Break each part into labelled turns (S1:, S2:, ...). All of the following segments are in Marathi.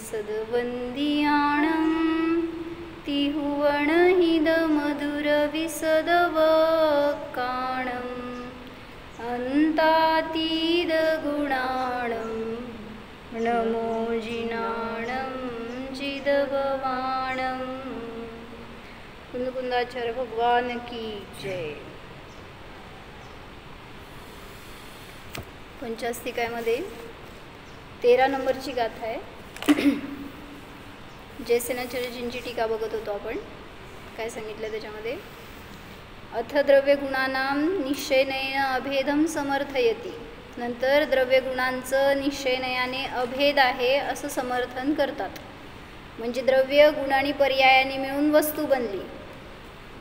S1: सद्वन्दियाणं तिहुवणहिदमधुरविसदवक्काणम् अन्तातीतगुणाणं नमो जिनाणं चिदभवाणं। कुंदकुंदाचार्य भगवान की जय। पंचास्तिकामध्ये 13 नंबरची गाथा आहे। जयसेनाचार्यजींची टीका बघत होतो आपण। काय सांगितलं त्याच्यामध्ये? अथ द्रव्य गुणानां निश्चयनेन अभेदम समर्थयति। नंतर द्रव्य गुणांचं निश्चयनयाने अभेद आहे असं समर्थन करतात। म्हणजे द्रव्य गुण आणि पर्यायाने मिळून वस्तू बनली,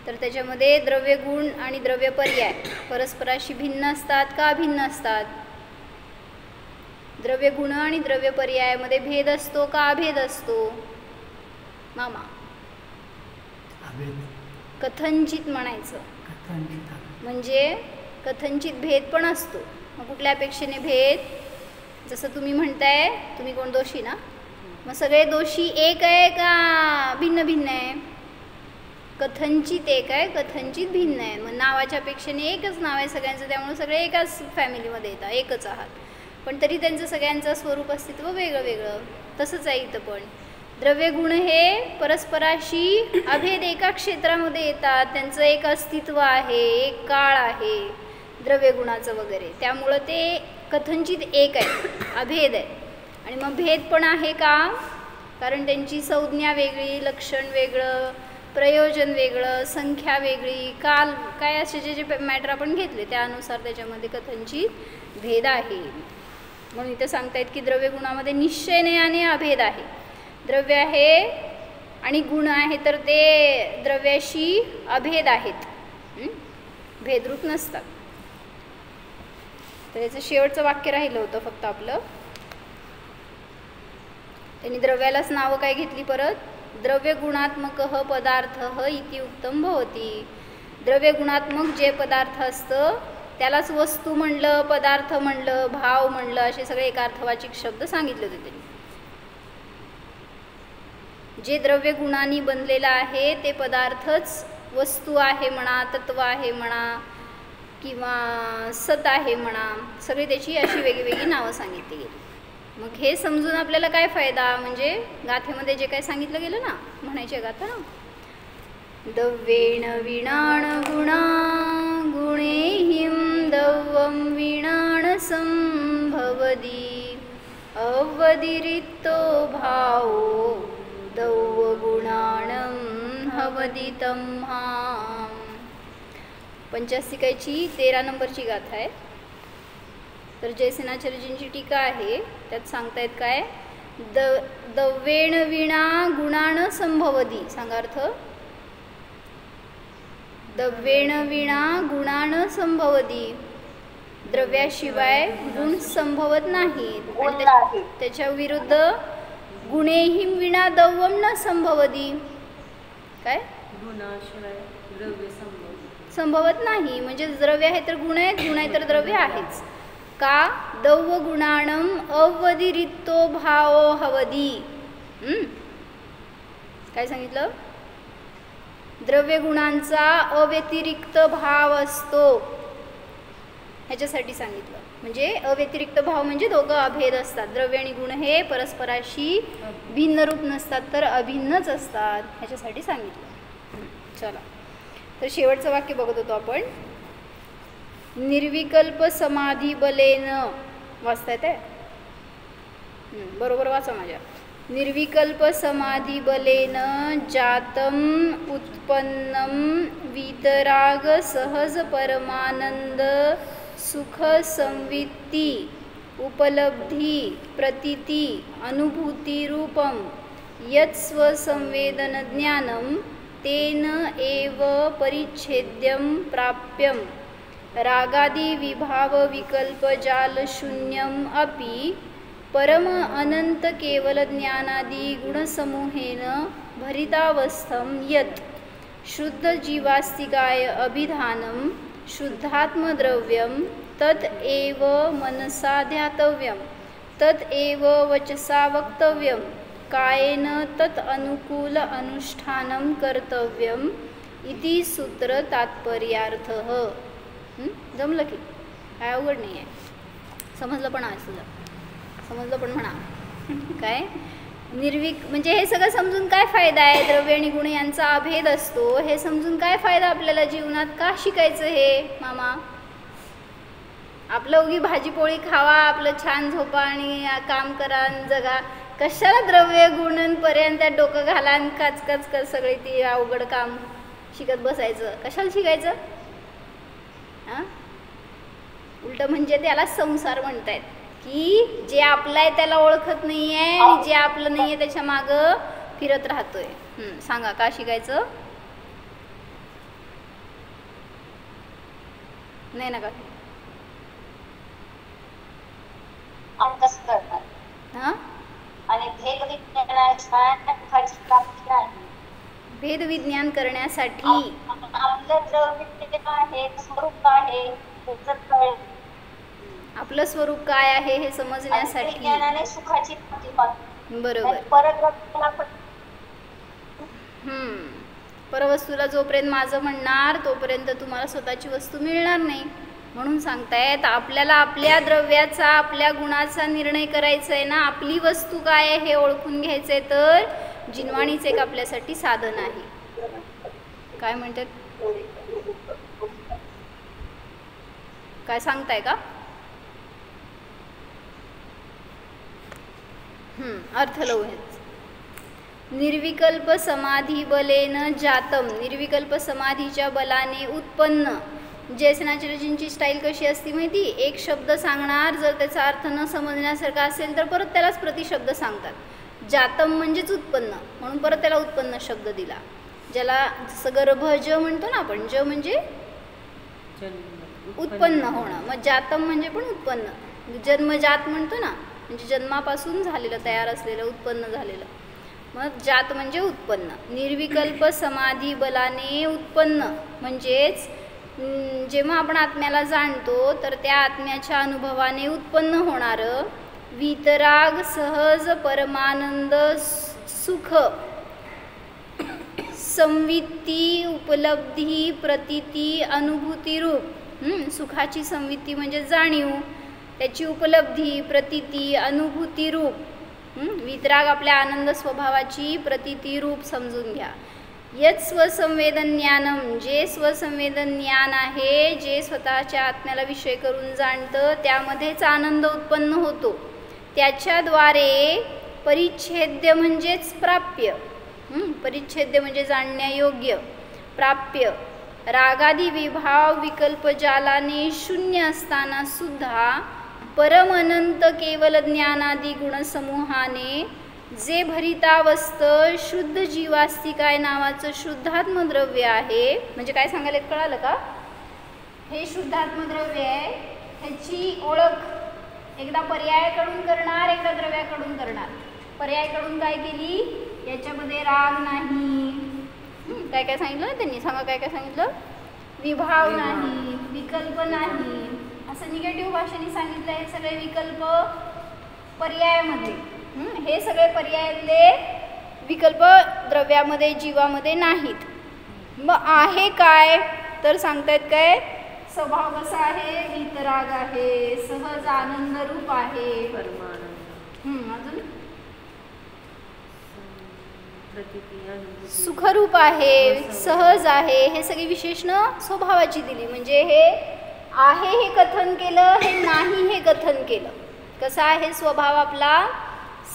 S1: तर त्याच्यामध्ये द्रव्य गुण आणि द्रव्य पर्याय परस्पराशी भिन्न असतात का अभिन्न असतात? द्रव्य गुण आणि द्रव्य पर्यायामध्ये भेद असतो का अभेद असतो? मामा कथनचित म्हणायचं, म्हणजे कथनचित भेद पण असतो। मग कुठल्या अपेक्षेने भेद? जसं तुम्ही म्हणताय, तुम्ही कोण दोषी ना, मग सगळे दोषी एक आहे का भिन्न भिन्न आहे? कथनचित एक आहे, कथनचित भिन्न आहे। मग नावाच्या अपेक्षेने एकच नाव आहे सगळ्यांचं, त्यामुळे सगळे एकाच फॅमिलीमध्ये येतात, एकच आहात, पण तरी त्यांचं सगळ्यांचं स्वरूप अस्तित्व वेगळं वेगळं। तसंच आहे इथं पण द्रव्य गुण हे परस्पराशी अभेद एका क्षेत्रामध्ये येतात, त्यांचं एक अस्तित्व आहे, एक काळ आहे द्रव्य गुणाचं वगैरे, त्यामुळं ते कथनचित एक आहे, अभेद आहे। आणि मग भेद पण आहे का? कारण त्यांची संज्ञा वेगळी, लक्षण वेगळं, प्रयोजन वेगळं, संख्या वेगळी, काल काय असे जे जे मॅटर आपण घेतले त्यानुसार त्याच्यामध्ये कथनचित भेद आहे। म्हणून इथं सांगतायत की द्रव्य गुणामध्ये निश्चयनयाने अभेद आहे। द्रव्य आहे आणि गुण आहे, तर ते द्रव्याशी अभेद आहेत, भेदरूप नसतात। तर याचं शेवटचं वाक्य राहिलं होतं फक्त आपलं। त्यांनी द्रव्यालाच नावं काय घेतली परत? द्रव्य गुणात्मकः पदार्थः इति उक्तं भवति। द्रव्य गुणात्मक जे पदार्थ असतं त्यालाच वस्तू म्हणलं, पदार्थ म्हणलं, भाव म्हणलं, असे सगळे एकार्थवाचिक शब्द सांगितले होते त्यांनी। जे द्रव्य गुणांनी बनलेलं आहे ते पदार्थच वस्तू आहे म्हणा, तत्व आहे म्हणा, किंवा सत आहे म्हणा, सगळी त्याची अशी वेगवेगळी नावं सांगितली गेली। मग हे समजून आपल्याला काय फायदा? म्हणजे गाथेमध्ये जे काय सांगितलं गेलं ना, म्हणायची गाथा ना, दव्येण विणाण गुणा गुणेहिं दव्वं विणाण संभवति अवदिरिक्तो भावो दव्व गुणाणं हवदितं हां। पंचास्तिकाची 13 नंबरची गाथा आहे। तर जयसेनाचार्यजींची टीका आहे, त्यात सांगतायत काय? दव्येण विणा गुणान संभवती। सांगा अर्थ। दव्येण विणा गुणान संभवती, द्रव्याशिवाय गुण संभवत नाहीत। त्याच्या विरुद्ध गुणेहि विणा दव्वम न संभवती। काय? गुणाशिवाय द्रव्य संभवत नाही, म्हणजे द्रव्य आहे तर गुण आहेत, गुण आहे तर द्रव्य आहेच। का? दव्व गुणाणम अवदिरिक्तो भावो हवदी। काय सांगितलं? द्रव्य गुणांचा अव्यतिरिक्त भाव असतो, ह्याच्यासाठी सांगितलं। म्हणजे अव्यतिरिक्त भाव म्हणजे दोघं अभेद असतात। द्रव्य आणि गुण हे परस्पराशी भिन्न रूप नसतात, तर अभिन्नच असतात, ह्याच्यासाठी सांगितलं। चला, तर शेवटचं वाक्य बघत होतो आपण। निर्विकल्प समाधी बलेन, वाचता येते? बरोबर वाचा माझ्या। निर्विकल्प समाधी बलेन जातम उत्पन्नम वीतराग सहज परमानंद सुख संवित्ती उपलब्धी प्रतीति अनुभूति रूपम यत् स्वसंवेदन ज्ञानम तेन एव परिच्छेद्यम प्राप्यम रागादि विभाव विकल्प जाल शून्यम अपि परम अनंत केवल ज्ञानादि गुणसमूहेन भरितावस्थं यत् शुद्ध जीवास्तिकाय अभिधानम शुद्धात्मद्रव्यम तत् एव मनसा ध्यातव्यम तत् एव वचसा वक्तव्यम कायेन तत् अनुकूल अनुष्ठानं कर्तव्यम इति सूत्र तात्पर्यार्थः. जमलं की काय अवघड नाही आहे. समजलं पण आज तुला, समजलं पण म्हणा. काय म्हणजे हे सगळं समजून काय फायदा आहे. द्रव्य आणि गुण यांचा अभेद असतो हे समजून काय फायदा आपल्याला जीवनात. का शिकायचं हे मामा. आपलं उगी भाजीपोळी खावा, आपलं छान झोपा आणि काम करा आणि जगा. कशाला द्रव्य गुणांपर्यंत डोकं घाला आणि कच सगळी ती अवघड काम शिकत बसायचं. कशाला शिकायचं. हां उलट म्हणजे त्याला संसार म्हणतायत की जे आपलं आहे त्याला ओळखत नाही आहे आणि जे आपलं नाही आहे त्याच्या मागं फिरत राहतोय. सांगा का शिकायचं. नाही ना का हां भेद विज्ञान करण्यासाठी आपलं स्वरूप काय आहे हे समजण्यासाठी. बरोबर. परवस्तूला जोपर्यंत माझं म्हणणार तोपर्यंत तुम्हाला स्वतःची वस्तू मिळणार नाही. म्हणून सांगतायत आपल्याला आपल्या द्रव्याचा आपल्या गुणाचा निर्णय करायचा आहे ना. आपली वस्तू काय आहे हे ओळखून घ्यायचंय. तर जिनवाणीच एक आपल्यासाठी साधन आहे. काय म्हणतात काय सांगताय का. अर्थ लवहेच. निर्विकल्प समाधी बलेन जातम. निर्विकल्प समाधीच्या बलाने उत्पन्न. जयसेनाचार्यजींची स्टाईल कशी असते माहिती. एक शब्द सांगणार, जर त्याचा अर्थ न समजण्यासारखा असेल तर परत त्यालाच प्रतिशब्द सांगतात. जातम म्हणजेच उत्पन्न, म्हणून परत त्याला उत्पन्न शब्द दिला. ज्याला जसं गर्भ ज म्हणतो ना आपण. ज म्हणजे उत्पन्न होणं. मग जातम म्हणजे पण उत्पन्न. जन्मजात म्हणतो ना, म्हणजे जन्मापासून झालेलं तयार असलेलं उत्पन्न झालेलं. मग जात म्हणजे उत्पन्न. निर्विकल्प समाधी बलाने उत्पन्न म्हणजेच जेव्हा आपण आत्म्याला जाणतो तर त्या आत्म्याच्या अनुभवाने उत्पन्न होणारं वितराग सहज परमानंद सुख संवित्ती उपलब्धी प्रतीती अनुभूती रूप. सुखाची संवित्ती म्हणजे जाणीव, त्याची उपलब्धी प्रतीती अनुभूती रूप. वितराग आपल्या आनंद स्वभावाची प्रतीती रूप समजून घ्या. यत् स्वसंवेदन ज्ञानम. जे स्वसंवेदन ज्ञान आहे, जे स्वतःच्या आत्म्याला विषय करून जाणतं त्यामध्येच आनंद उत्पन्न होतो. त्याच्याद्वारे परिच्छेद्य म्हणजेच प्राप्य. परिच्छेद्य म्हणजे जाणण्यायोग्य. प्राप्य रागादी विभाव विकल्प जालाने शून्य असताना सुद्धा परम अनंत केवल ज्ञानादी गुणसमूहाने जे भरितावस्थ शुद्ध जीवास्तिकाय नावाचं शुद्धात्मद्रव्य आहे. म्हणजे काय सांगायला कळालं का. हे शुद्धात्मद्रव्य आहे, ह्याची ओळख एकदा पर्यायाकडून करणार, एकदा द्रव्याकडून करणार. पर्यायाकडून काय केली, याच्यामध्ये राग नाही. काय काय सांगितलं ना त्यांनी, सांगा काय काय सांगितलं. विभाव नाही, विकल्प नाही, असं निगेटिव्ह भाषेने सांगितलं. हे सगळे विकल्प पर्यायामध्ये, हे सगळे पर्यायातले विकल्प द्रव्यामध्ये जीवामध्ये नाहीत. मग आहे काय तर सांगतायत काय. स्वभाव कसा आहे, वितराग आहे, सहज आनंद रूप आहे, अजून सुखरूप आहे, सहज आहे. हे सगळी विशेषणं स्वभावाची दिली. म्हणजे हे आहे हे कथन केलं, हे नाही हे कथन केलं. कसा आहे स्वभाव आपला,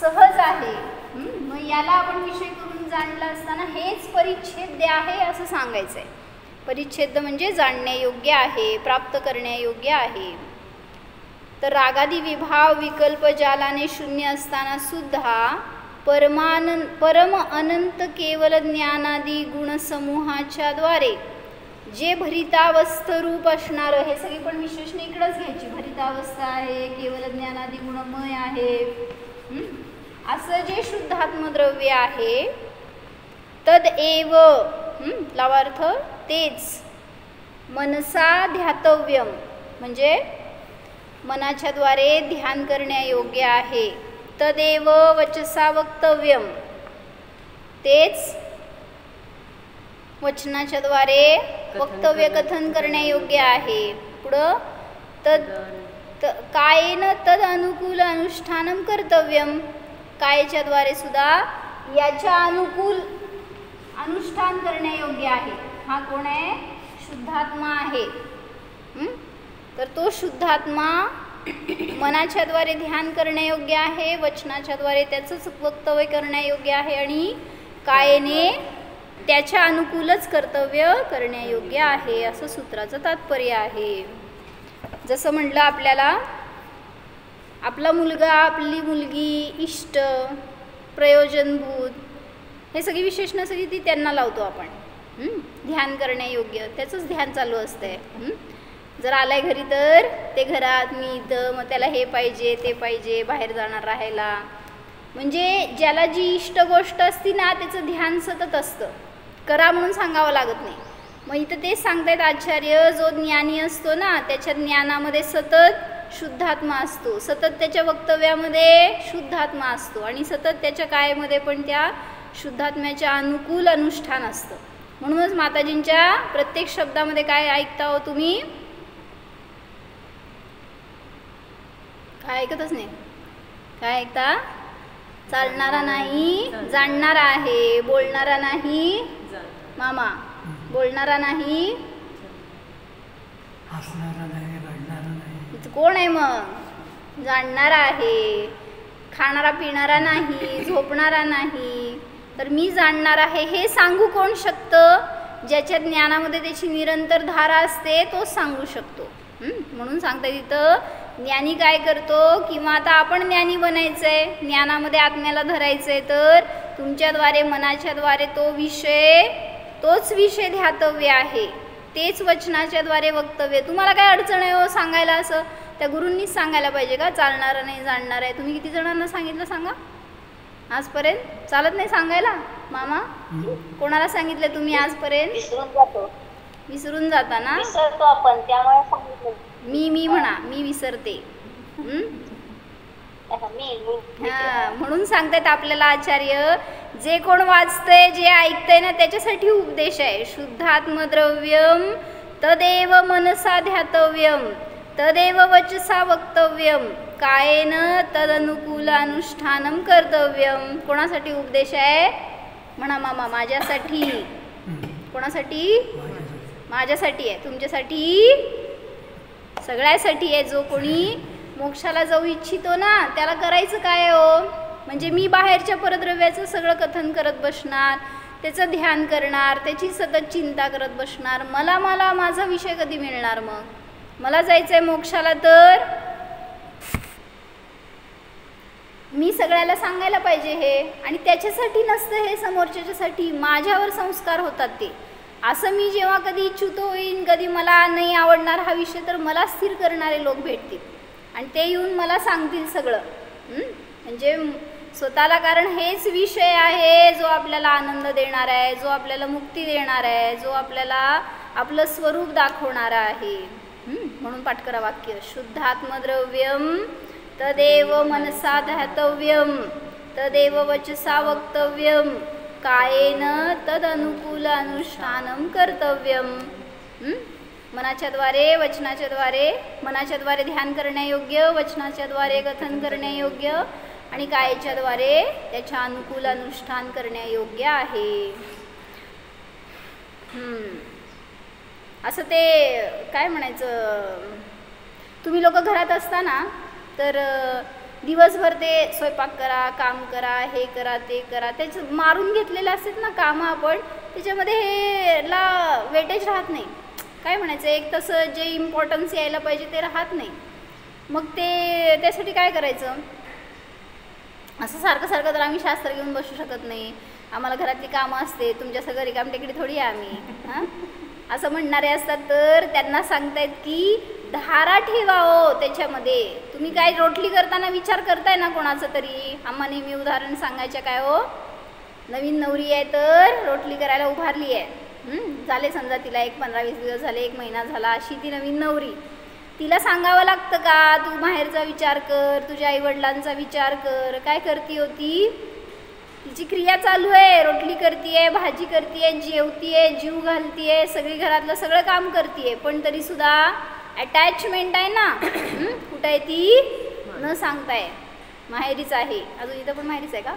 S1: सहज आहे. मग याला आपण विषय करून जाणलं असताना हेच परिच्छेद्य आहे असं सांगायचं आहे. परिच्छेद म्हणजे जाणण्यायोग्य आहे, प्राप्त करण्यायोग्य आहे. तर रागादी विभाव विकल्प जालाने शून्य असताना सुद्धा परम अनंत केवल ज्ञानादी गुणसमूहाच्या द्वारे जे भरितावस्थ रूप असणारं, हे सगळी पण विशेषण इकडंच घ्यायची. भरितावस्था आहे, केवल ज्ञानादी गुणमय आहे, असं जे शुद्धात्मद्रव्य आहे. तदेव लावार्थ तेच मनसा ध्यातव्यम म्हणजे मनाच्या द्वारे ध्यान करण्यायोग्य आहे. तदेव वचसा वक्तव्यम, तेच वचनाच्या द्वारे वक्तव्य कथन करण्यायोग्य आहे. पुढं कायेन तद अनुकूल अनुष्ठानम कर्तव्यम, कायेच्या द्वारे सुद्धा याच्या अनुकूल अनुष्ठान करण्यायोग्य आहे. हा कोण आहे? शुद्धात्मा आहे. तर तो शुद्धात्मा मनाच्या द्वारे ध्यान करण्यायोग्य आहे, वचनाच्या द्वारे त्याचंच वक्तव्य करण्यायोग्य आहे आणि कायेने त्याच्या अनुकूलच कर्तव्य करण्यायोग्य आहे, असं सूत्राचं तात्पर्य आहे. जसं म्हटलं, आपल्याला आपला मुलगा, आपली मुलगी, इष्ट, प्रयोजनभूत, हे सगळी विशेषणं सगळी ती त्यांना लावतो आपण. ध्यान करण्यायोग्य, त्याचंच ध्यान चालू असतंय. जर आलाय घरी तर ते घरात, मी इथं, मग त्याला हे पाहिजे ते पाहिजे, बाहेर जाणार राहायला. म्हणजे ज्याला जी इष्ट गोष्ट असती ना त्याचं ध्यान सतत असतं, करा म्हणून सांगावं लागत नाही. मग इथं तेच सांगतायत आचार्य, जो ज्ञानी असतो ना त्याच्या ज्ञानामध्ये सतत शुद्धात्मा असतो, सतत त्याच्या वक्तव्यामध्ये शुद्धात्मा असतो आणि सतत त्याच्या कायेमध्ये पण त्या शुद्धात्म्याच्या अनुकूल अनुष्ठान असतं. म्हणूनच माताजींच्या प्रत्येक शब्दामध्ये काय ऐकता हो तुम्ही? काय ऐकतच नाही. काय ऐकता? चालणारा नाही जाणणारा आहे, बोलणारा नाही मामा, बोलणारा नाही,
S2: हसणारा नाही, रडणारा नाही.
S1: कोण आहे मग? जाणणारा आहे. खाणारा पिणारा नाही, झोपणारा नाही. तर मी जाणणार आहे हे सांगू कोण शकतं? ज्याच्या ज्ञानामध्ये त्याची निरंतर धारा असते तोच सांगू शकतो. म्हणून सांगता तिथं ज्ञानी काय करतो, किंवा आता आपण ज्ञानी बनायचं आहे, ज्ञानामध्ये आत्म्याला धरायचं आहे, तर तुमच्याद्वारे मनाच्याद्वारे तोच विषय ध्यातव्य आहे, तेच वचनाच्याद्वारे वक्तव्य. तुम्हाला काय अडचण आहे हो सांगायला? असं त्या गुरूंनीच सांगायला पाहिजे का चालणारं नाही जाणणार आहे? तुम्ही किती जणांना सांगितलं सांगा आजपर्यंत? चालत नाही सांगायला मामा? कोणाला सांगितलं तुम्ही आजपर्यंत? विसरून जाता ना?
S3: विसरतो आपण, त्यामुळे सांगितलं.
S1: मी म्हणा, मी विसरते. म्हणून सांगतायत आपल्याला आचार्य, जे कोण वाचतंय, जे ऐकतंय ना त्याच्यासाठी उपदेश आहे. शुद्धात्मद्रव्यम तदेव मनसा ध्यातव्यम तदेव वचसा वक्तव्यम कायेन तदनुकूल अनुष्ठानम कर्तव्यम. कोणासाठी उपदेश आहे? म्हणा मामा. माझ्यासाठी. कोणासाठी? माझ्यासाठी आहे, तुमच्यासाठी, सगळ्यासाठी आहे. जो कोणी मोक्षाला जाऊ इच्छितो ना त्याला करायचं काय हो? म्हणजे मी बाहेरच्या परद्रव्याचं सगळं कथन करत बसणार, त्याचं ध्यान करणार, त्याची सतत चिंता करत बसणार, मला माझा विषय कधी मिळणार? मग मला जायचं आहे मोक्षाला, तर मी सगळ्याला सांगायला पाहिजे हे. आणि त्याच्यासाठी नसतं हे, समोरच्यासाठी माझ्यावर संस्कार होतात ते. असं मी जेव्हा कधी इच्छुत होईन, कधी मला नाही आवडणार हा विषय, तर मला स्थिर करणारे लोक भेटतील आणि ते येऊन मला सांगतील सगळं. म्हणजे स्वतःला, कारण हेच विषय आहे जो आपल्याला आनंद देणार आहे, जो आपल्याला मुक्ती देणार आहे, जो आपल्याला आपलं स्वरूप दाखवणारा आहे. म्हणून पाठ करा वाक्य, शुद्धात्मद्रव्यम तदेव मनसा ध्यातव्यम तदेव वचसा वक्तव्यम कायेन तदनुकूल अनुष्ठानम कर्तव्यम. मनाच्याद्वारे, वचनाच्याद्वारे, मनाच्याद्वारे ध्यान करण्यायोग्य, वचनाच्याद्वारे कथन करण्यायोग्य आणि कायेच्याद्वारे त्याच्या अनुकूल अनुष्ठान करण्यायोग्य आहे. असं ते काय म्हणायचं, तुम्ही लोक घरात असताना तर दिवसभर ते स्वयंपाक करा, काम करा, हे करा, ते करा, त्याचं मारून घेतलेलं असतात ना कामं आपण, त्याच्यामध्ये हेला वेटेज राहत नाही. काय म्हणायचं, एक तसं जे इम्पॉर्टन्स यायला पाहिजे ते राहत नाही. मग ते त्यासाठी काय करायचं, असं सारखं सारखं तर आम्ही शास्त्र घेऊन बसू शकत नाही, आम्हाला घरातली कामं असते, तुमच्या सगळं रिकाम टेकडी थोडी आहे आम्ही, असं म्हणणारे असतात. तर त्यांना सांगतायत की धारा ठेवा हो त्याच्यामध्ये. तुम्ही काय रोटली करताना विचार करताय ना कोणाचं तरी, आम्हा नेहमी उदाहरण सांगायचं काय हो, नवीन नवरी आहे तर रोटली करायला उभारली आहे, झाले समजा तिला 15-20 दिवस झाले, 1 महिना झाला, अशी ती नवीन नवरी. तिला सांगावं लागतं का तू बाहेरचा विचार कर, तुझ्या आईवडिलांचा विचार कर? काय करती होती? तिची क्रिया चालू आहे, रोटली करतीये, भाजी करतीये, जेवतीये, जीव घालतीये, सगळी घरातलं सगळं काम करतीये, पण तरी सुद्धा अटॅचमेंट आहे ना. कुठं आहे ती? न सांगताय माहेरीच आहे. अजून इथं पण माहेरीच आहे का?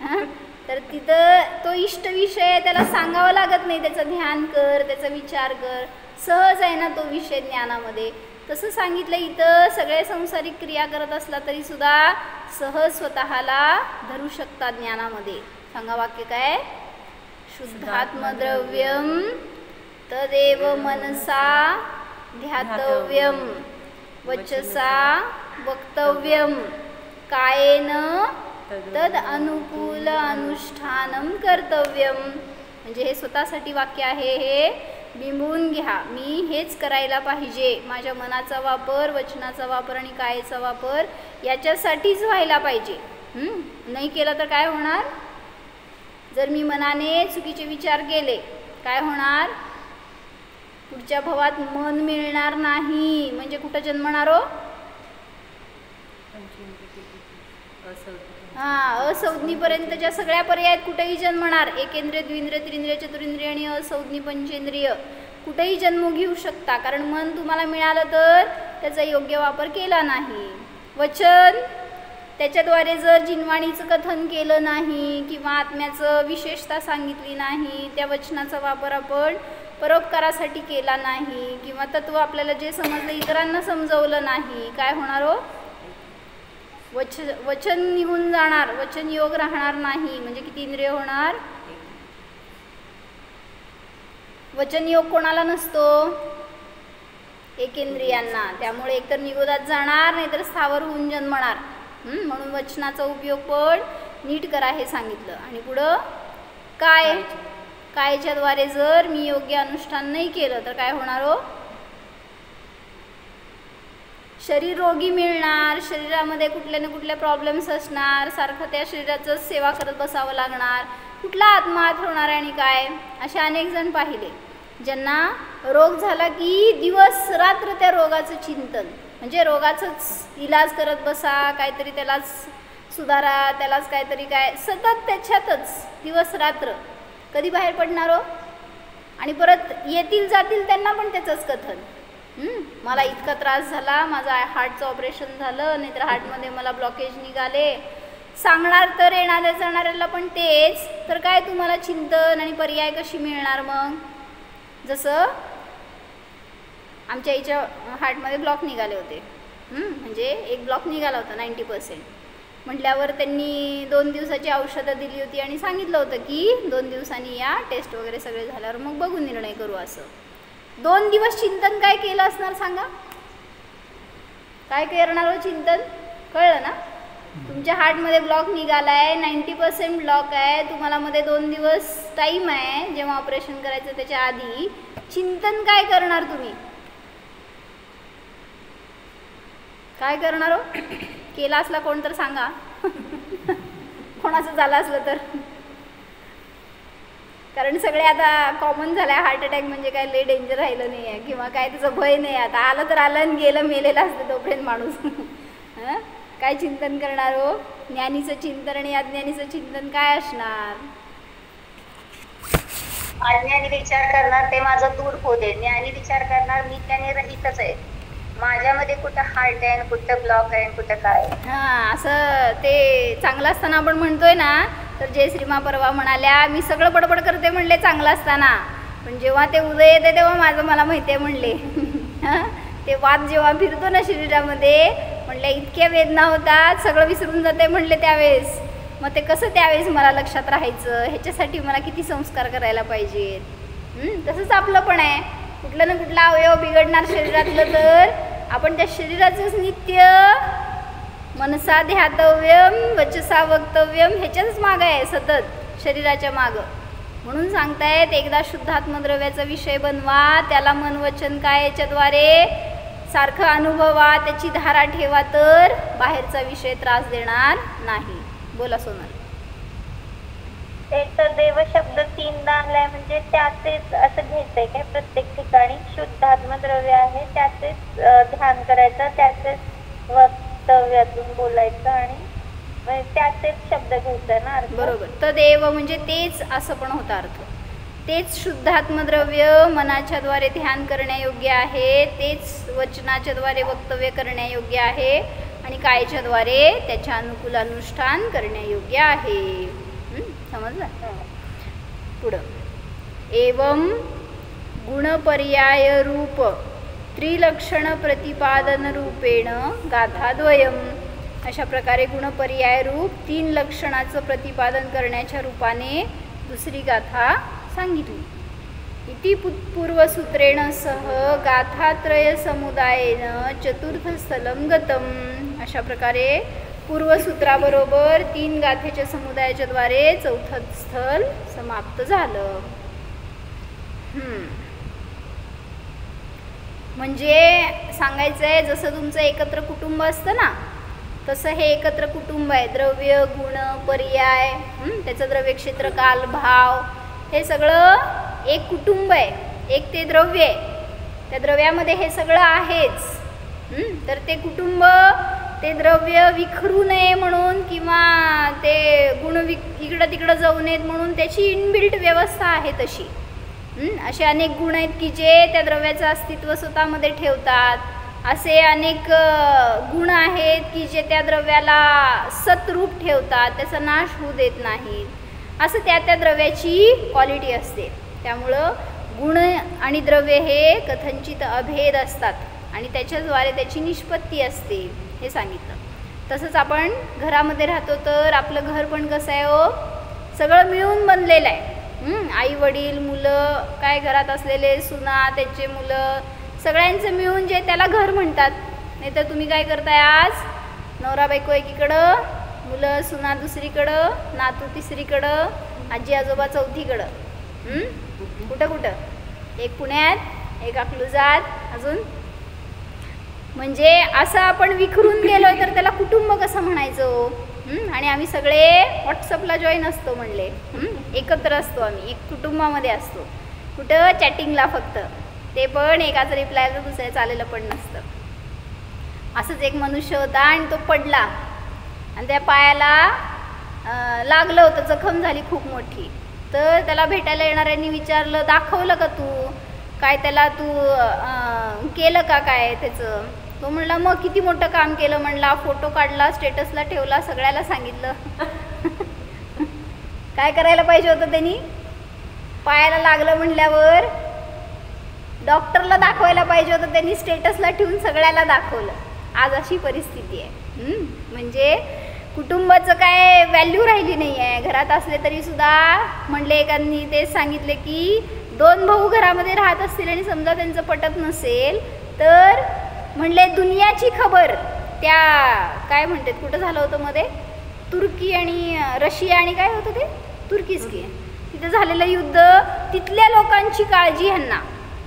S1: हां, तर तिथं तो इष्ट विषय त्याला सांगावं लागत नाही, त्याचं ध्यान कर, त्याचा विचार कर, सहज आहे ना तो विषय ज्ञानामध्ये. तसं सांगितलं इथं सगळे संसारिक क्रिया करत असला तरी सुद्धा सहज स्वतःला धरू शकतात ज्ञानामध्ये. सांगा वाक्य काय? शुद्धात्मद्रव्यम तदेव मनसा ध्यातव्यम वचसा वक्तव्यम कायेन तद अनुकूल अनुष्ठानम कर्तव्यम. म्हणजे हे स्वतःसाठी वाक्य आहे, हे बिंबवून घ्या. मी हेच करायला पाहिजे. माझ्या मनाचा वापर, वचनाचा वापर आणि कायेचा वापर याच्यासाठीच व्हायला पाहिजे. नाही केला तर काय होणार? जर मी मनाने चुकीचे विचार केले काय होणार? पुढच्या भवात मन मिळणार नाही. म्हणजे कुठं जन्मणार हो? हां, असंज्ञीपर्यंतच्या सगळ्या पर्यायात कुठेही जन्मणार. एकेंद्रिय, द्विंद्रिय, त्रिंद्रिय, चतुरिंद्रिय आणि असंज्ञी पंचेंद्रिय कुठेही जन्म घेऊ शकता. कारण मन तुम्हाला मिळालं तर त्याचा योग्य वापर केला नाही. वचन, त्याच्याद्वारे जर जिनवाणीचं कथन केलं नाही किंवा आत्म्याचं विशेषता सांगितली नाही, त्या वचनाचा वापर आपण परोपकारासाठी केला नाही किंवा तत्व आपल्याला जे समजलं इतरांना समजवलं नाही, काय होणार हो? वचन निघून जाणार, वचन योग राहणार नाही. म्हणजे किती इंद्रिय होणार? वचन योग कोणाला नसतो? एकेंद्रियांना. त्यामुळे एकतर निगोदात जाणार नाहीतर स्थावर होऊन जन्मणार. म्हणून वचनाचा उपयोग पण नीट करा हे सांगितलं. आणि पुढं काय? कायच्याद्वारे जर मी योग्य अनुष्ठान नाही केलं तर काय होणार हो? शरीर रोगी मिळणार, शरीरामध्ये कुठले ना कुठले प्रॉब्लेम्स असणार, सारखं त्या शरीराचं सेवा करत बसावं लागणार. कुठला आत्महात होणार आणि काय? असे अनेक जण पाहिले ज्यांना रोग झाला की दिवस रात्र त्या रोगाचं चिंतन, म्हणजे रोगाचंच इलाज करत बसा, काहीतरी त्यालाच सुधारा, त्यालाच काहीतरी काय, सतत त्याच्यातच दिवस रात्र. कधी बाहेर पडणार हो? आणि परत येतील जातील त्यांना पण त्याचंच कथन. मला इतका त्रास झाला, माझा हार्टचं ऑपरेशन झालं, नाहीतर हार्टमध्ये मला ब्लॉकेज निघाले. सांगणार तर येणाऱ्या जाणाऱ्याला पण तेच. तर काय तुम्हाला चिंतन आणि पर्याय कशी मिळणार मग? जसं आमच्या आईच्या हार्टमध्ये ब्लॉक निघाले होते. म्हणजे एक ब्लॉक निघाला होता 90%. म्हटल्यावर त्यांनी 2 दिवसाची औषधं दिली होती आणि सांगितलं होतं की 2 दिवसांनी या, टेस्ट वगैरे सगळे झाल्यावर मग बघून निर्णय करू असं. 2 दिवस चिंतन काय केलं असणार सांगा? काय करणार हो चिंतन? कळलं ना? तुमच्या हार्टमध्ये ब्लॉक निघाला आहे, 90% ब्लॉक आहे, तुम्हाला मध्ये 2 दिवस टाईम आहे जेव्हा ऑपरेशन करायचं त्याच्या आधी. चिंतन काय करणार तुम्ही? काय करणार हो? केला असला कोण तर सांगा. कोणाचं झालं असलं तर. कारण सगळे आता कॉमन झालं आहे. हार्ट अटॅक म्हणजे काय लय डेंजर राहिलं नाही आहे किंवा काय त्याचं भय नाही. आता आलं तर आलं आणि गेलं मेलेलं असतं तोपर्यंत माणूस. काय चिंतन करणार हो? ज्ञानीचं चिंतन आणि अज्ञानीचं चिंतन काय असणार?
S3: अज्ञानी विचार करणार ते माझं दूर होऊ दे, ज्ञानी विचार करणार मी त्याने रहितच आहे, माझ्यामध्ये कुठं हार्ट आहे, कुठं ब्लॉक आहे, कुठं काय.
S1: हां, असं ते चांगलं असताना आपण म्हणतोय ना, तर जयश्रीमा परवा म्हणाल्या मी सगळं बडबड करते म्हणले चांगलं असताना, पण जेव्हा ते उदय येते तेव्हा माझं मला माहिती आहे म्हणले. ते वाद जेव्हा फिरतो ना शरीरामध्ये म्हणले इतक्या वेदना होतात, सगळं विसरून जाते म्हणले त्यावेळेस. मग ते कसं त्यावेळेस मला लक्षात राहायचं, ह्याच्यासाठी मला किती संस्कार करायला पाहिजेत. तसंच आपलं पण आहे. कुठलं ना कुठला अवयव बिघडणार शरीरातलं तर आपण त्या शरीराचंच नित्य मनसा ध्यातव्यम वचसा वक्तव्यम ह्याच्याच मागं आहे सतत, शरीराच्या मागं. म्हणून सांगतायत एकदा शुद्धात्मद्रव्याचा विषय बनवा, त्याला मन वचन काय याच्याद्वारे सारखं अनुभवा, त्याची धारा ठेवा, तर बाहेरचा विषय त्रास देणार नाही. बोला सोनल.
S4: ते तदेव शब्द 3दा आलाय म्हणजे त्याचेच असं घ्यायचंय काय प्रत्येक ठिकाणी शुद्धात्म द्रव्य आहे त्याचेच ध्यान करायचं त्याचेच वक्तव्यातून बोलायचं आणि म्हणजे त्याचेच शब्द घ्यायचा ना अर्थ.
S1: बरोबर. तदेव म्हणजे तेच असं पण होता अर्थ. तेच शुद्धात्मद्रव्य मनाच्या द्वारे ध्यान करण्यायोग्य आहे, तेच वचनाच्या द्वारे वक्तव्य करण्यायोग्य आहे आणि कायच्या द्वारे त्याच्या अनुकूल अनुष्ठान करण्यायोग्य आहे. समजलं? पुढं एवं गुणपर्याय रूप त्रिलक्षण प्रतिपादन रूपेण गाथाद्वयम. अशा प्रकारे गुणपर्याय रूप 3 लक्षणाचं प्रतिपादन करण्याच्या रूपाने दुसरी गाथा सांगितली. इति पूर्वसूत्रेण सह गाथात्रय समुदायेन चतुर्थस्थलं गतम. अशा प्रकारे पूर्वसूत्राबरोबर 3 गाथेच्या समुदायाच्या द्वारे 4थं स्थल समाप्त झालं. म्हणजे सांगायचं आहे जसं तुमचं एकत्र कुटुंब असतं ना तसं हे एकत्र कुटुंब आहे. द्रव्य गुण पर्याय त्याचं द्रव्य क्षेत्र काल भाव हे सगळं एक कुटुंब आहे. एक ते द्रव्य आहे, त्या द्रव्यामध्ये हे सगळं आहेच. तर ते कुटुंब ते द्रव्य विखरू नये म्हणून किंवा ते गुण इकडं तिकडं जाऊ नयेत म्हणून त्याची इनबिल्ट व्यवस्था आहे तशी. असे अनेक गुण आहेत की जे त्या द्रव्याचं अस्तित्व स्वतःमध्ये ठेवतात. असे अनेक गुण आहेत की जे त्या द्रव्याला सतरूप ठेवतात, त्याचा नाश होऊ देत नाहीत. असं त्या त्या द्रव्याची क्वालिटी असते. त्यामुळं गुण आणि द्रव्य हे कथनचित अभेद असतात आणि त्याच्याद्वारे त्याची निष्पत्ती असते हे सांगितलं. तसंच आपण घरामध्ये राहतो तर आपलं घर पण कसं आहे हो, सगळं मिळून बनलेलं आहे. आई वडील मुलं काय घरात असलेले सुना त्यांचे मुलं सगळ्यांचं मिळून जे त्याला घर म्हणतात. नाही तर तुम्ही काय करताय आज, नवरा बायको एकीकडं, मुलं सुना दुसरीकडं, नातू तिसरीकडं, आजी आजोबा चौथीकडं. कुठं कुठं, एक पुण्यात एक अकलूजात अजून. म्हणजे असं आपण विखरून गेलोय तर त्याला कुटुंब कसं म्हणायचं. आणि आम्ही सगळे व्हॉट्सअपला जॉईन असतो म्हणले, एकत्र असतो आम्ही, एक कुटुंबामध्ये असतो. कुठं चॅटिंगला फक्त, ते पण एकाचं रिप्लायला दुसऱ्याचं आलेलं पण नसतं. असंच एक मनुष्य होता आणि तो पडला आणि त्या पायाला लागलं होतं, जखम झाली खूप मोठी. तर त्याला भेटायला येणाऱ्यांनी विचारलं, दाखवलं का तू काय, त्याला तू केलं का काय त्याचं. तो म्हणला मग किती मोठं काम केलं म्हणला, फोटो काढला स्टेटसला ठेवला, सगळ्याला सांगितलं. काय करायला पाहिजे होतं त्यांनी, पायाला लागलं म्हणल्यावर डॉक्टरला दाखवायला पाहिजे होतं, त्यांनी स्टेटसला ठेवून सगळ्याला दाखवलं. आज अशी परिस्थिती आहे. म्हणजे कुटुंबाचं काय व्हॅल्यू राहिली नाही आहे. घरात असले तरी सुद्धा म्हणले एकांनी तेच सांगितले की 2 भाऊ घरामध्ये राहत असतील आणि समजा त्यांचं पटत नसेल तर म्हणले दुनियाची खबर त्या काय म्हणतात, कुठं झालं होतं मध्ये, तुर्की आणि रशिया आणि काय होतं ते तुर्कीच की, तिथं झालेलं युद्ध, तिथल्या लोकांची काळजी ह्यांना.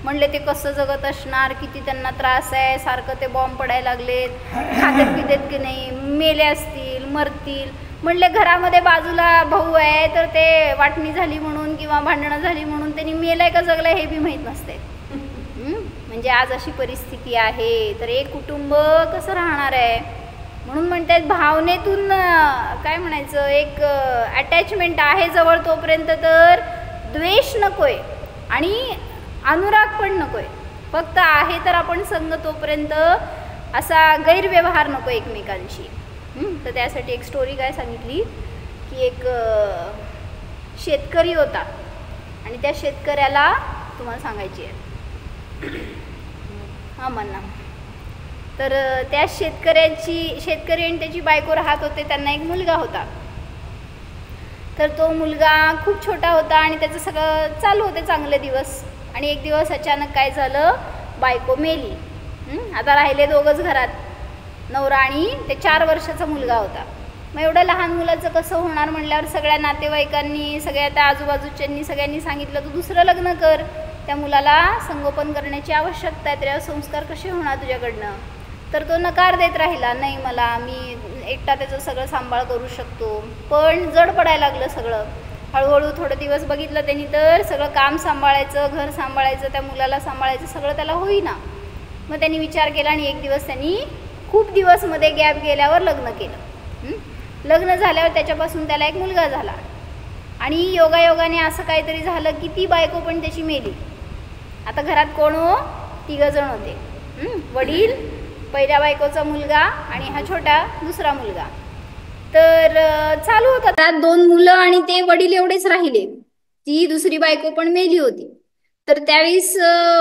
S1: म्हणले ते कसं जगत असणार, किती त्यांना त्रास आहे, सारखं ते बॉम्ब पडायला लागलेत, खात्यात पितेत की नाही, मेले असतील मरतील. म्हणले घरामध्ये बाजूला भाऊ आहे तर ते वाटणी झाली म्हणून किंवा भांडणं झाली म्हणून त्यांनी मेलाय का जगलाय हे बी माहीत नसते. म्हणजे आज अशी परिस्थिती आहे. तर एक कुटुंब कसं राहणार आहे. म्हणून म्हणतात भावनेतून काय म्हणायचं, एक अटॅचमेंट आहे जवळ तोपर्यंत तर द्वेष नकोय आणि अनुराग पण नकोय. फक्त आहे तर आपण संग तोपर्यंत असा गैरव्यवहार नको एकमेकांशी. तर त्यासाठी एक स्टोरी काय सांगितली की एक शेतकरी होता आणि त्या शेतकऱ्याला तुम्हाला सांगायची आहे म्हणा. तर त्या शेतकरी आणि त्याची बायको राहत होते. त्यांना एक मुलगा होता. तर तो मुलगा खूप छोटा होता आणि त्याचं सगळं चालू होते चांगले दिवस. आणि एक दिवस अचानक काय झालं, बायको मेली. आता राहिले दोघंच घरात, नवरा आणि ते 4 वर्षाचा मुलगा होता. मग एवढं लहान मुलाचं कसं होणार म्हणल्यावर सगळ्या नातेवाईकांनी, सगळ्या त्या आजूबाजूच्यांनी सगळ्यांनी सांगितलं तू दुसरं लग्न कर, त्या मुलाला संगोपन करण्याची आवश्यकता आहे, त्याच्यावर संस्कार कसे होणार तुझ्याकडनं. तर तो नकार देत राहिला, नाही मी एकटा त्याचं सगळं सांभाळ करू शकतो. पण जड पडायला लागलं सगळं. हळूहळू थोडे दिवस बघितलं त्यांनी तर सगळं काम सांभाळायचं, घर सांभाळायचं, त्या मुलाला सांभाळायचं सगळं त्याला होईना. मग त्यांनी विचार केला आणि एक दिवस त्यांनी खूप दिवस मध्ये गॅप गेल्यावर लग्न केलं. लग्न झाल्यावर त्याच्यापासून त्याला एक मुलगा झाला आणि योगायोगाने असं काहीतरी झालं की ती बायको पण त्याची मेली. आता घरात कोण हो? 3 जण होते. वडील, पहिल्या बायकोचा मुलगा आणि हा छोटा दुसरा मुलगा. तर चालू होता त्यात 2 मुलं आणि ते वडील एवढेच राहिले. ती दुसरी बायको पण मेली होती. तर त्यावेळेस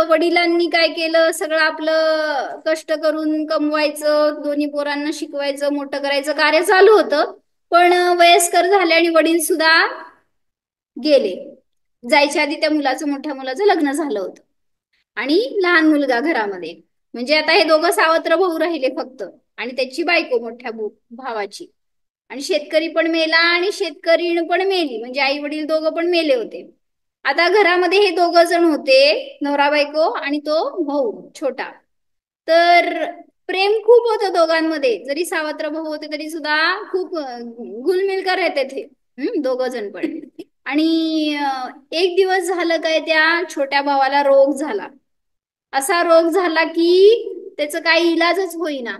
S1: वडिलांनी काय केलं, सगळं आपलं कष्ट करून कमवायचं, दोन्ही पोरांना शिकवायचं, मोठं करायचं कार्य चालू होतं. पण वयस्कर झाले आणि वडील सुद्धा गेले. जायच्या आधी त्या मोठ्या मुलाचं लग्न झालं होतं आणि लहान मुलगा घरामध्ये. म्हणजे आता हे दोघं सावत्र भाऊ राहिले फक्त आणि त्याची बायको मोठ्या भावाची. आणि शेतकरी पण मेला आणि शेतकरी पण मेली, म्हणजे आई वडील दोघं पण मेले होते. आता घरामध्ये हे 2 जण होते, नवरा बायको आणि तो भाऊ छोटा. तर प्रेम खूप होतं दोघांमध्ये. जरी सावत्र भाऊ होते तरी सुद्धा खूप गुलमिल राहते ते 2 जण पण. आणि एक दिवस झालं काय, त्या छोट्या भावाला रोग झाला. असा रोग झाला की त्याचं काही इलाजच होईना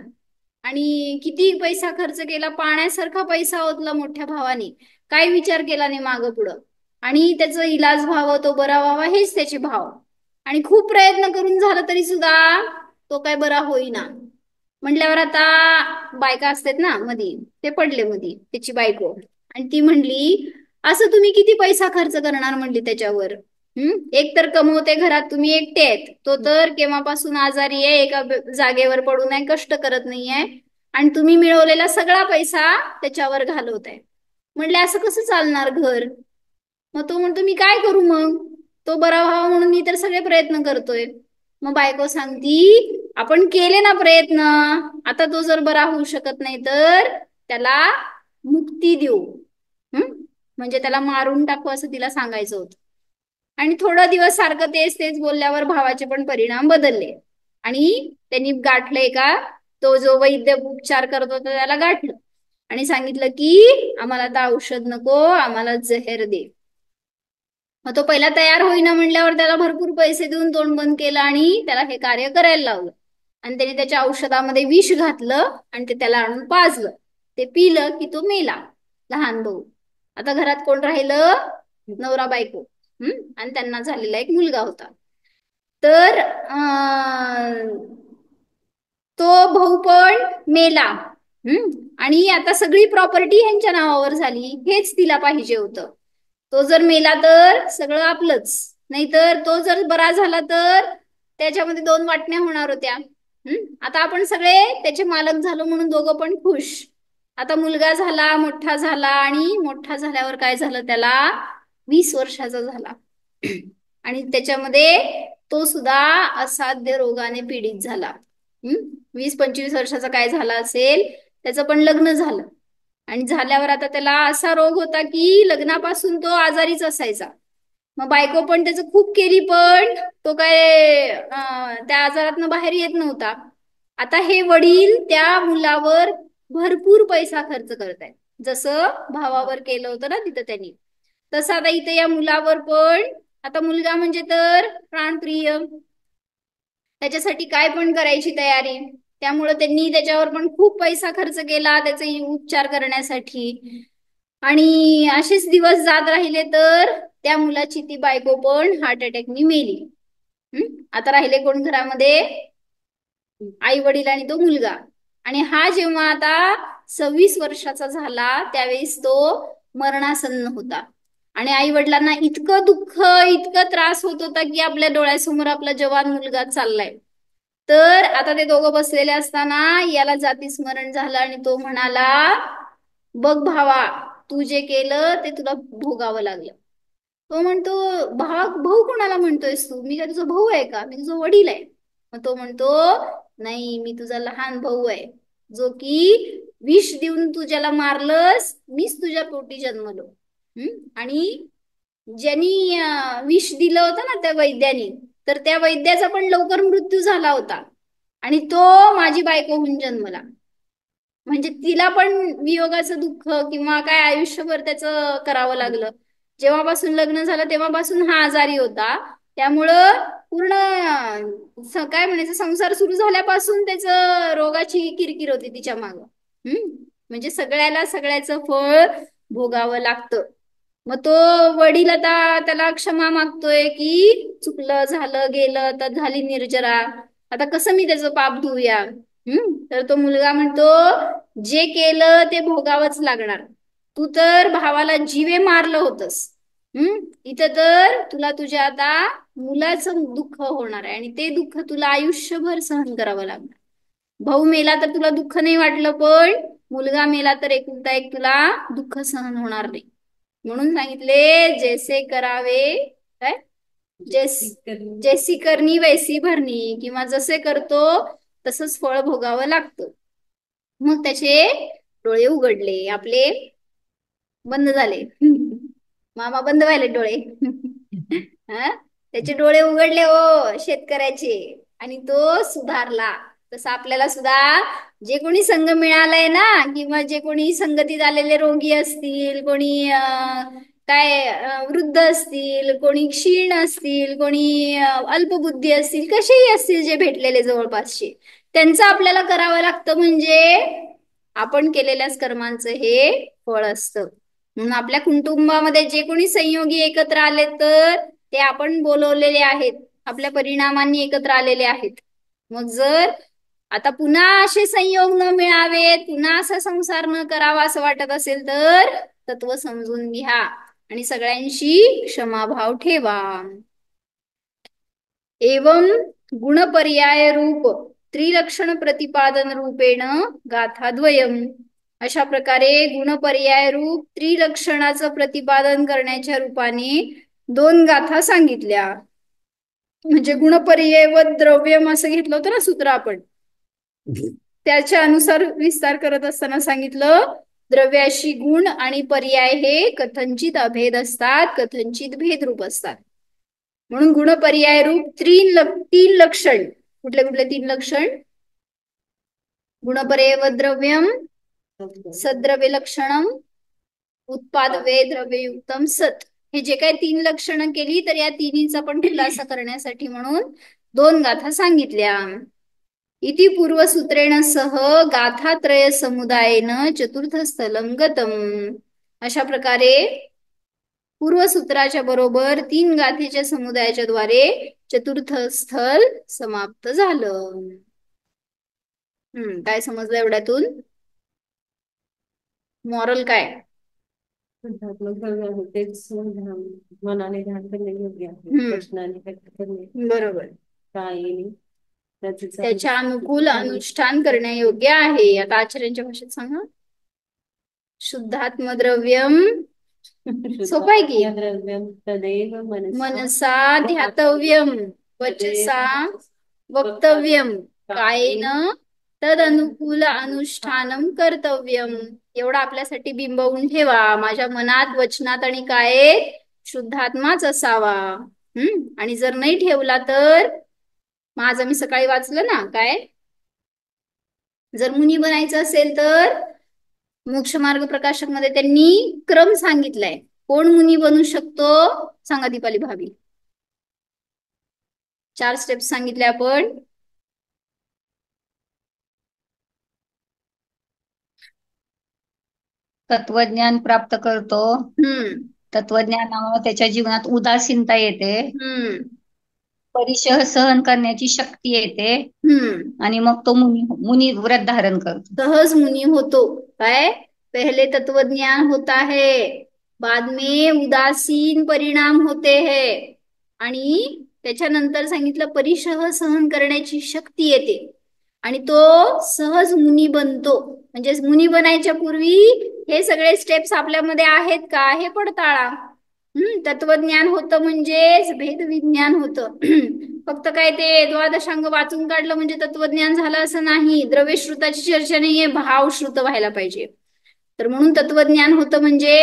S1: आणि किती पैसा खर्च केला, पाण्यासारखा पैसा ओतला मोठ्या भावाने, काही विचार केला नाही मागं पुढं. आणि त्याचा इलाज व्हावं, तो बरा व्हावा हेच त्याचे भाव. आणि खूप प्रयत्न करून झालं तरी सुद्धा तो काय बरा होईना. म्हटल्यावर आता बायका असतात ना मधी, ते पडले मधी त्याची बायको आणि ती म्हणली, असं तुम्ही किती पैसा खर्च करणार म्हणली त्याच्यावर. एक तर कमवते घरात, तुम्ही एकटे आहेत, तो तर केव्हापासून आजारी आहे, एका जागेवर पडून आहे, कष्ट करत नाहीये आणि तुम्ही मिळवलेला सगळा पैसा त्याच्यावर घालवताय. म्हणले असं कसं चालणार घर. मग तो म्हणतो मी काय करू, मग तो बरा व्हावा म्हणून मी तर सगळे प्रयत्न करतोय. मग बायको सांगती, आपण केले ना प्रयत्न, आता तो जर बरा होऊ शकत नाही तर त्याला मुक्ती देऊ, म्हणजे त्याला मारून टाकू असं तिला सांगायचं होतं. आणि थोडा दिवस सारखं तेच तेच बोलल्यावर भावाचे पण परिणाम बदलले आणि त्यांनी गाठले का, तो जो वैद्य उपचार करत होता त्याला गाठलं आणि सांगितलं की आम्हाला आता औषध नको, आम्हाला जहर दे. मग तो पहिला तयार होईना म्हणल्यावर त्याला भरपूर पैसे देऊन तोंड बंद केलं आणि त्याला हे कार्य करायला लावलं. आणि त्याने त्याच्या औषधामध्ये विष घातलं आणि ते त्याला आणून पाजलं. ते पिलं की तो मेला लहान भाऊ. आता घरात कोण राहिलं, नवरा बायको आणि त्यांना झालेला एक मुलगा होता. तर तो भाऊ पण मेला आणि आता सगळी प्रॉपर्टी ह्यांच्या नावावर झाली. हेच तिला पाहिजे होतं. तो जर मेला तर सगळं आपलंच, नाहीतर तो जर बरा झाला तर त्याच्यामध्ये 2 वाटण्या होणार होत्या. आता आपण सगळे त्याचे मालक झालो म्हणून दोघं पण खुश. आता मुलगा झाला, मोठा झाला आणि मोठा झाल्यावर काय झालं, त्याला 20 वर्षाचा झाला आणि त्याच्यामध्ये तो सुद्धा असाध्य रोगाने पीडित झाला. 20-25 वर्षाचा काय झाला असेल, त्याचं पण लग्न झालं आणि झाल्यावर आता त्याला असा रोग होता की लग्नापासून तो आजारीच असायचा. मग बायको पण त्याचं खूप केली पण तो काय त्या आजारातनं बाहेर येत नव्हता. आता हे वडील त्या मुलावर भरपूर पैसा खर्च करतायत, जसं भावावर केलं होतं ना तिथं त्यांनी, तसं आता इथे या मुलावर पण. आता मुलगा म्हणजे तर प्राणप्रिय, त्याच्यासाठी काय पण करायची तयारी. त्यामुळे त्यांनी त्याच्यावर पण खूप पैसा खर्च केला त्याचे उपचार करण्यासाठी. आणि असेच दिवस जात राहिले तर त्या मुलाची ती बायको पण हार्ट अटॅकनी मेली. आता राहिले कोण घरामध्ये, आई वडील आणि तो मुलगा. आणि हा जेव्हा आता 26 वर्षाचा झाला त्यावेळेस तो मरणासन्न होता आणि आई वडिलांना इतकं दुःख, इतकं त्रास होत होता की आपल्या डोळ्यासमोर आपला जवान मुलगा चाललाय. तर आता ते दोघं बसलेले असताना याला जाती स्मरण झालं आणि तो म्हणाला, बघ भावा, तू जे केलं ते तुला भोगावं लागलं. तो म्हणतो, भाऊ कोणाला म्हणतोयस तू, मी काय तुझा भाऊ आहे का, मी तुझा वडील आहे. मग तो म्हणतो, नाही, मी तुझा लहान भाऊ आहे, जो की विष देऊन तू ज्याला मारलंस मीच तुझ्या पोटी जन्मलो. आणि ज्यांनी विष दिलं होतं ना त्या वैद्यानी, तर त्या वैद्याचा पण लवकर मृत्यू झाला होता आणि तो माझी बायको होऊन जन्मला. म्हणजे तिला पण वियोगाचं दुःख किंवा काय आयुष्यभर त्याचं करावं लागलं. जेव्हापासून लग्न झालं तेव्हापासून हा आजारी होता. त्यामुळं पूर्ण काय म्हणायचं, संसार सुरू झाल्यापासून त्याचं रोगाची किरकिर होती तिच्या माग. म्हणजे सगळ्याला सगळ्याचं फळ भोगावं लागतं. मग तो वडील आता त्याला क्षमा मागतोय की चुकलं, झालं गेलं, तर झाली निर्जरा, आता कसं मी त्याचं पाप धुऊया. तर तो मुलगा म्हणतो, जे केलं ते भोगावंच लागणार. तू तर भावाला जीवे मारलं होतस. इथं तर तुला तुझ्या आता मुलाचं दुःख होणार आहे आणि ते दुःख तुला आयुष्यभर सहन करावं लागणार. भाऊ मेला तर तुला दुःख नाही वाटलं, पण मुलगा मेला तर एकुलता एक तुला दुःख सहन होणार नाही. म्हणून सांगितले जैसे करावे, काय जैसी करणी वैसी भरणी, किंवा जसे करतो तसंच फळ भोगावं लागतं. मग त्याचे डोळे उघडले, आपले बंद झाले. मामा बंद व्हायले डोळे. त्याचे डोळे उघडले हो शेतकऱ्याचे, आणि तो सुधारला. तसं आपल्याला सुद्धा जे कोणी संघ मिळालाय ना, किंवा जे कोणी संगतीत आलेले रोगी असतील, कोणी वृद्ध असतील, कोणी क्षीण असतील, कोणी अल्पबुद्धी असतील, कसेही असतील जे भेटलेले जवळपासचे, त्यांचं आपल्याला करावं लागतं. म्हणजे आपण केलेल्याच कर्मांचं हे फळ असतं. म्हणून आपल्या कुटुंबामध्ये जे कोणी संयोगी एकत्र आले तर ते आपण बोलवलेले आहेत, आपल्या परिणामांनी एकत्र आलेले आहेत. मग जर आता पुन्हा असे संयोग न मिळावेत, पुन्हा असा संसार न करावा असं वाटत असेल तर तत्व समजून घ्या आणि सगळ्यांशी क्षमाभाव ठेवा. एवं गुणपर्याय रूप त्रिलक्षण प्रतिपादन रूपेण गाथाद्वयम. अशा प्रकारे गुणपर्याय रूप त्रिलक्षणाचं प्रतिपादन करण्याच्या रूपाने 2 गाथा सांगितल्या. म्हणजे गुणपर्याय व द्रव्यम असं घेतलं होतं ना सूत्र आपण, त्याच्या अनुसार विस्तार करत असताना सांगितलं द्रव्याशी गुण आणि पर्याय हे कथंचित अभेद असतात, कथंचित भेदरूप असतात. म्हणून गुणपर्याय रूप 3 लक्षण, कुठले कुठले 3 लक्षण? गुणपर्याय व द्रव्यम, सद्रव्य लक्षणम, उत्पादवे द्रव्ययुक्तम सत. हे जे काही 3 लक्षणं केली तर या तिन्हीचा पण खुलासा करण्यासाठी म्हणून 2 गाथा सांगितल्या. इति पूर्वसूत्रेण सह गाथात्रय समुदायेन चतुर्थ स्थलम गतम. अशा प्रकारे पूर्वसूत्राच्या बरोबर 3 गाथेच्या समुदायाच्या द्वारे चतुर्थ स्थल समाप्त झालं. काय समजलं एवढ्यातून? मॉरल काय?
S2: तेच मनाने ध्यान करणे योग्य आहे, वचनाने व्यक्त करणे
S1: बरोबर,
S2: कायेने
S1: त्याच्या अनुकूल अनुष्ठान करणे योग्य आहे. आता आचार्यांच्या भाषेत सांगा. शुद्धात्म द्रव्यम, सोपं आहे की.
S2: द्रव्यम तदेव
S1: मनसा ध्यातव्यम, वचसा वक्तव्यम, कायेन तद अनुकूल अनुष्ठानम कर्तव्यम. एवढा आपल्यासाठी बिंबवून ठेवा. माझ्या मनात, वचनात आणि कायेत शुद्धात्माच असावा. आणि जर नाही ठेवला तर माझं मी सकाळी वाचलं ना, काय जर मुनी बनायचं असेल तर मोक्षमार्ग प्रकाशक मध्ये त्यांनी क्रम सांगितलाय. कोण मुनी बनू शकतो सांगा दीपाली भाभी. 4 स्टेप्स सांगितले आपण.
S5: तत्वज्ञान प्राप्त करतो. तत्वज्ञानामुळे त्याच्या जीवनात उदासीनता येते. परिशह सहन करण्याची शक्ती येते. आणि मग तो मुनी व्रत धारण करतो,
S1: सहज मुनी होतो. काय पहले तत्वज्ञान होता है, बाद में उदासीन परिणाम होते है, आणि त्याच्यानंतर सांगितलं परिशह सहन करण्याची शक्ती येते आणि तो सहज मुनी बनतो. म्हणजे मुनी बनायच्या पूर्वी हे सगळे स्टेप्स आपल्यामध्ये आहेत का हे पडताळा. तत्वज्ञान होतं म्हणजेच भेद विज्ञान होतं. फक्त काय ते द्वादशांग वाचून काढलं म्हणजे तत्वज्ञान झालं असं नाही. द्रव्यश्रुताची चर्चा नाहीये, भावश्रुत व्हायला पाहिजे. तर म्हणून तत्वज्ञान होतं म्हणजे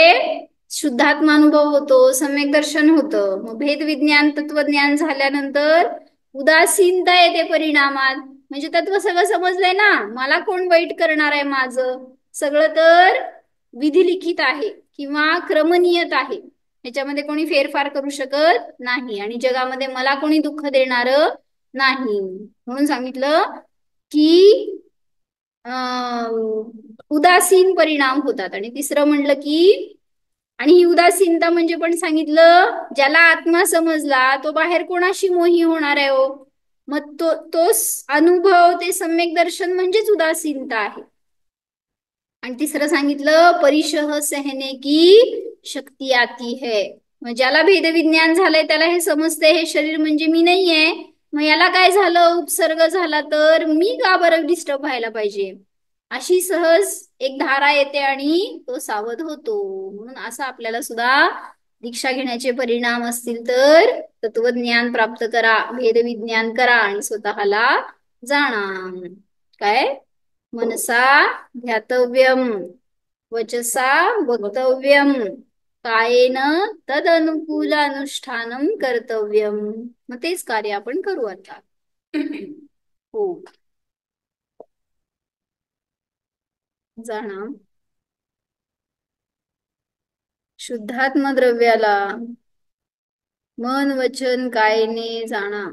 S1: शुद्धात्मानुभव होतो, सम्यक दर्शन होतं. मग भेद विज्ञान तत्वज्ञान झाल्यानंतर उदासीनता येते परिणामात. म्हणजे तत्व सगळं समजलंय ना, मला कोण वाईट करणार आहे, माझं सगळं तर विधिलिखित आहे किंवा क्रमनियत आहे. ह्याच्यामध्ये कोणी फेरफार करू शकत नाही आणि जगामध्ये मला कोणी दुःख देणार नाही. म्हणून सांगितलं की उदासीन परिणाम होतात. आणि तिसरं म्हणलं की, आणि ही उदासीनता म्हणजे पण सांगितलं, ज्याला आत्मा समजला तो बाहेर कोणाशी मोही होणार आहे हो. मग तो अनुभव, ते सम्यक दर्शन म्हणजेच उदासीनता आहे. आणि तिसरं सांगितलं, परिशह सहने की शक्ती आती है. मग ज्याला भेदविज्ञान झालंय त्याला हे समजतंय, हे शरीर म्हणजे मी नाहीये. मग याला काय झालं, उपसर्ग झाला तर मी का बरं डिस्टर्ब व्हायला पाहिजे, अशी सहज एक धारा येते आणि तो सावध होतो. म्हणून असं आपल्याला सुद्धा दीक्षा घेण्याचे परिणाम असतील तर तत्वज्ञान प्राप्त करा, भेदविज्ञान करा आणि स्वतःला जाणा. काय, मनसा ध्यातव्यम, वचसा वक्तव्यम, कायेन तद अनुकूल अनुष्ठानम कर्तव्यम. मग तेच कार्य आपण करू आता. हो, जाणा शुद्धात्म द्रव्याला मन वचन कायेने जाणा.